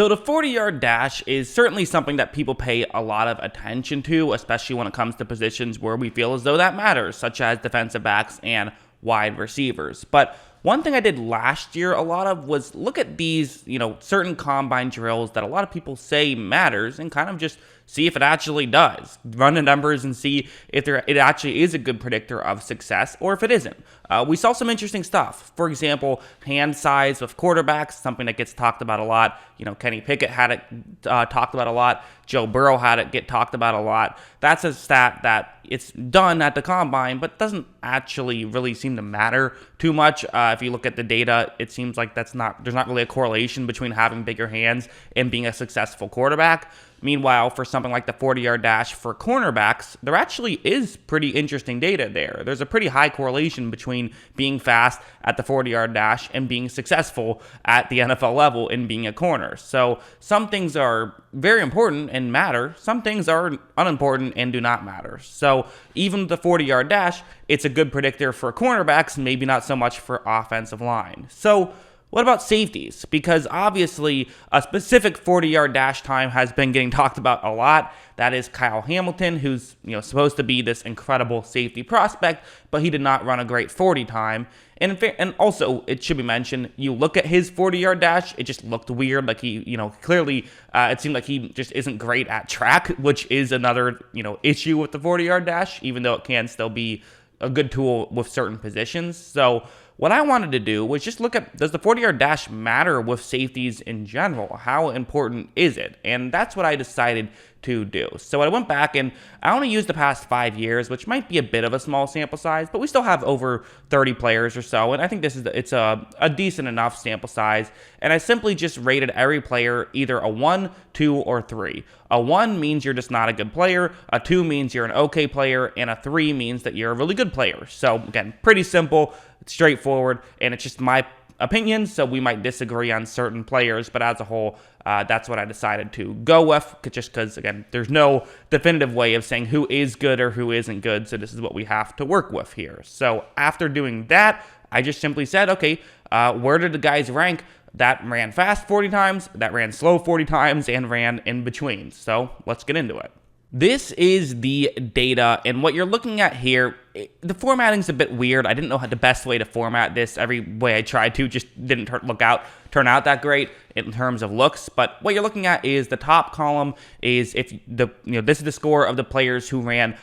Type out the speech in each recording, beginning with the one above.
So the 40-yard dash is certainly something that people pay a lot of attention to, especially when it comes to positions where we feel as though that matters, such as defensive backs and wide receivers. But one thing I did last year a lot of was look at these, certain combine drills that a lot of people say matters and kind of just see if it actually does. Run the numbers and see if it actually is a good predictor of success or if it isn't. We saw some interesting stuff. For example, hand size with quarterbacks, something that gets talked about a lot. Kenny Pickett had it talked about a lot. Joe Burrow had it get talked about a lot. That's a stat that it's done at the combine, but doesn't actually really seem to matter too much. If you look at the data, it seems like there's not really a correlation between having bigger hands and being a successful quarterback. Meanwhile, for something like the 40-yard dash for cornerbacks, there actually is pretty interesting data there. There's a pretty high correlation between being fast at the 40-yard dash and being successful at the NFL level in being a corner. So some things are very important and matter. Some things are unimportant and do not matter. So even the 40-yard dash, it's a good predictor for cornerbacks, maybe not so much for offensive line. So what about safeties? Because obviously a specific 40-yard dash time has been getting talked about a lot. That is Kyle Hamilton, who's supposed to be this incredible safety prospect, but he did not run a great 40 time. And also, it should be mentioned, you look at his 40-yard dash, it just looked weird. Like he, clearly, it seemed like he just isn't great at track, which is another, issue with the 40-yard dash, even though it can still be a good tool with certain positions. So what I wanted to do was just look at, does the 40-yard dash matter with safeties in general? How important is it? And that's what I decided to do. So I went back and I only used the past 5 years, which might be a bit of a small sample size, but we still have over 30 players or so. And I think it's a decent enough sample size. And I simply just rated every player either a 1, 2, or 3. A 1 means you're just not a good player. A 2 means you're an okay player. And a 3 means that you're a really good player. So again, pretty simple, straightforward, and it's just my opinion, so we might disagree on certain players, but as a whole, that's what I decided to go with, just because, again, there's no definitive way of saying who is good or who isn't good, so this is what we have to work with here. So after doing that, I just simply said, okay, where did the guys rank that ran fast 40 times, that ran slow 40 times, and ran in between? So let's get into it. This is the data, and what you're looking at here, the formatting's a bit weird. I didn't know how the best way to format this. Every way I tried to just didn't turn out that great in terms of looks. But what you're looking at is the top column is if this is the score of the players who ran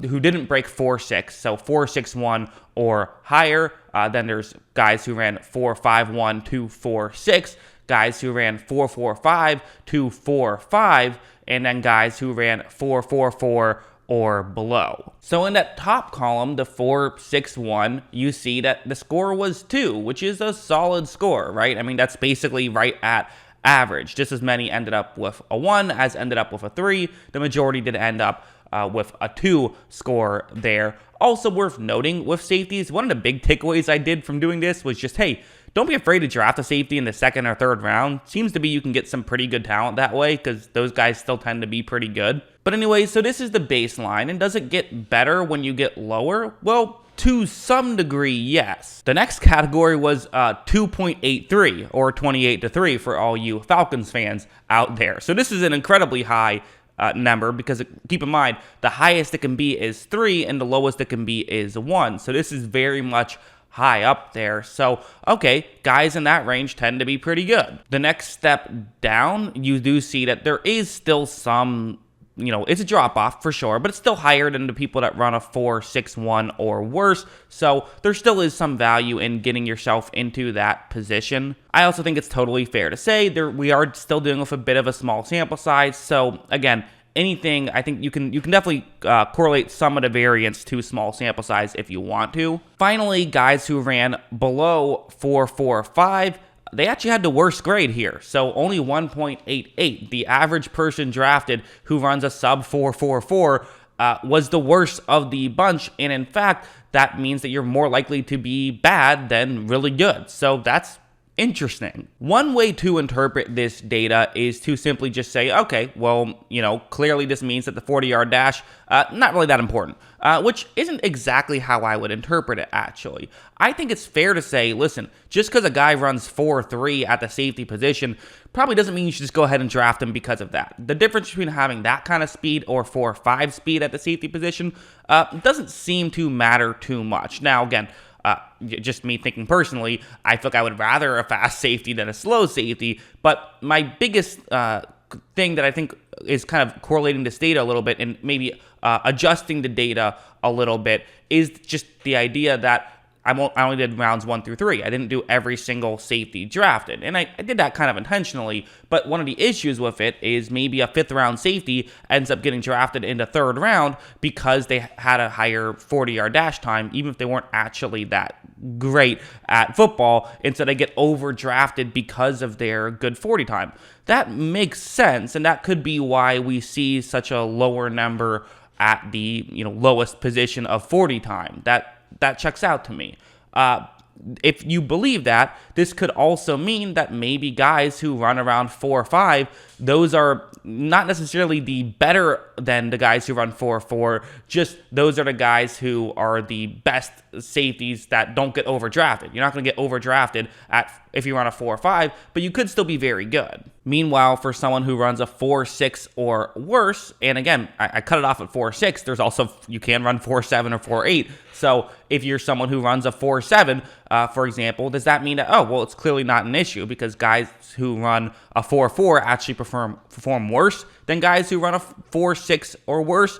who didn't break 4.6, so 4.61 or higher. Then there's guys who ran 4.51 to 4.6, guys who ran 4.45 to 4.5. And then guys who ran 4.44 or below. So in that top column, the 4.61, you see that the score was 2, which is a solid score, right? I mean, that's basically right at average. Just as many ended up with a 1 as ended up with a 3. The majority did end up with a 2 score there. Also worth noting with safeties, one of the big takeaways I did from doing this was just, hey, don't be afraid to draft a safety in the 2nd or 3rd round. Seems to be you can get some pretty good talent that way because those guys still tend to be pretty good. But anyway, so this is the baseline. And does it get better when you get lower? Well, to some degree, yes. The next category was 2.83 or 28-3 for all you Falcons fans out there. So this is an incredibly high number because keep in mind, the highest it can be is 3 and the lowest it can be is 1. So this is very much high up there. So, okay, guys in that range tend to be pretty good. The next step down, you do see that there is still some, it's a drop off for sure, but it's still higher than the people that run a 4.61 or worse. So there still is some value in getting yourself into that position. I also think it's totally fair to say we are still dealing with a bit of a small sample size. So again, anything, I think you can definitely correlate some of the variance to small sample size if you want to. Finally, guys who ran below 4.45, they actually had the worst grade here. So only 1.88. The average person drafted who runs a sub 4.44 was the worst of the bunch. And in fact, that means that you're more likely to be bad than really good. So that's Interesting. One way to interpret this data is to simply just say, okay, well, clearly this means that the 40-yard dash, not really that important, which isn't exactly how I would interpret it, actually. I think it's fair to say, listen, just because a guy runs 4.3 at the safety position probably doesn't mean you should just go ahead and draft him because of that. The difference between having that kind of speed or 4.5 speed at the safety position doesn't seem to matter too much. Now, again, just me thinking personally, I feel like I would rather a fast safety than a slow safety. But my biggest thing that I think is kind of correlating this data a little bit and maybe adjusting the data a little bit is just the idea that I only did rounds 1 through 3. I didn't do every single safety drafted. And I did that kind of intentionally. But one of the issues with it is maybe a 5th round safety ends up getting drafted into 3rd round because they had a higher 40-yard dash time, even if they weren't actually that great at football. And so they get overdrafted because of their good 40 time. That makes sense. And that could be why we see such a lower number at the lowest position of 40 time. That checks out to me. If you believe that, this could also mean that maybe guys who run around 4.5, those are not necessarily the better than the guys who run 4.4, just those are the guys who are the best safeties that don't get overdrafted. You're not going to get overdrafted if you run a 4.5, but you could still be very good. Meanwhile, for someone who runs a 4.6 or worse, and again, I cut it off at 4.6, there's also, you can run 4.7 or 4.8. So if you're someone who runs a 4.7, for example, does that mean that, oh, well, it's clearly not an issue because guys who run a 4.4 actually perform worse than guys who run a 4.6 or worse?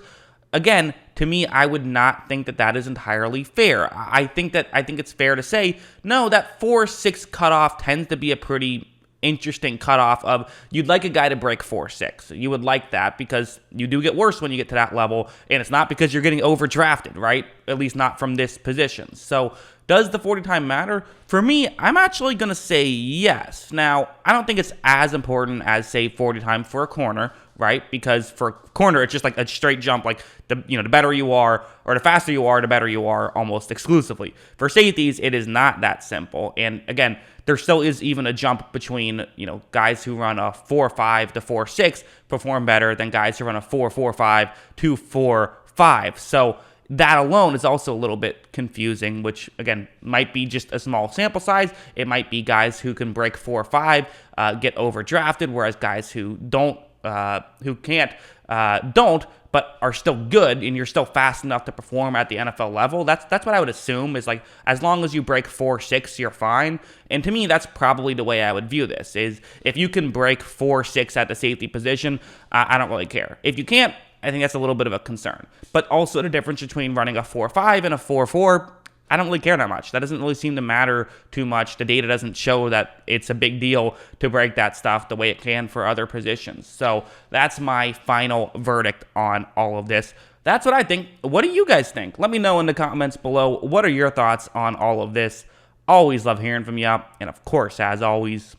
Again, to me, I would not think that is entirely fair. I think it's fair to say, no, that 4.6 cutoff tends to be a pretty interesting cutoff of you'd like a guy to break 4.6. You would like that because you do get worse when you get to that level, and it's not because you're getting overdrafted, right? At least not from this position. So does the 40 time matter? For me, I'm actually going to say yes. Now, I don't think it's as important as, say, 40 time for a corner, right? Because for a corner, it's just like a straight jump, like the better you are, or the faster you are, the better you are almost exclusively. For safeties, it is not that simple. And again, there still is even a jump between, guys who run a 4.5 to 4.6 perform better than guys who run a 4.45 to 4.5. So that alone is also a little bit confusing, which again might be just a small sample size. It might be guys who can break 4.5 get overdrafted, whereas guys who don't, don't, but are still good, and you're still fast enough to perform at the NFL level. That's what I would assume is like as long as you break 4.6, you're fine. And to me, that's probably the way I would view this. Is if you can break 4.6 at the safety position, I don't really care. If you can't, I think that's a little bit of a concern. But also the difference between running a 4.5 and a 4.4, I don't really care that much. That doesn't really seem to matter too much. The data doesn't show that it's a big deal to break that stuff the way it can for other positions. So that's my final verdict on all of this. That's what I think. What do you guys think? Let me know in the comments below. What are your thoughts on all of this? Always love hearing from you. And of course, as always,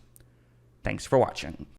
thanks for watching.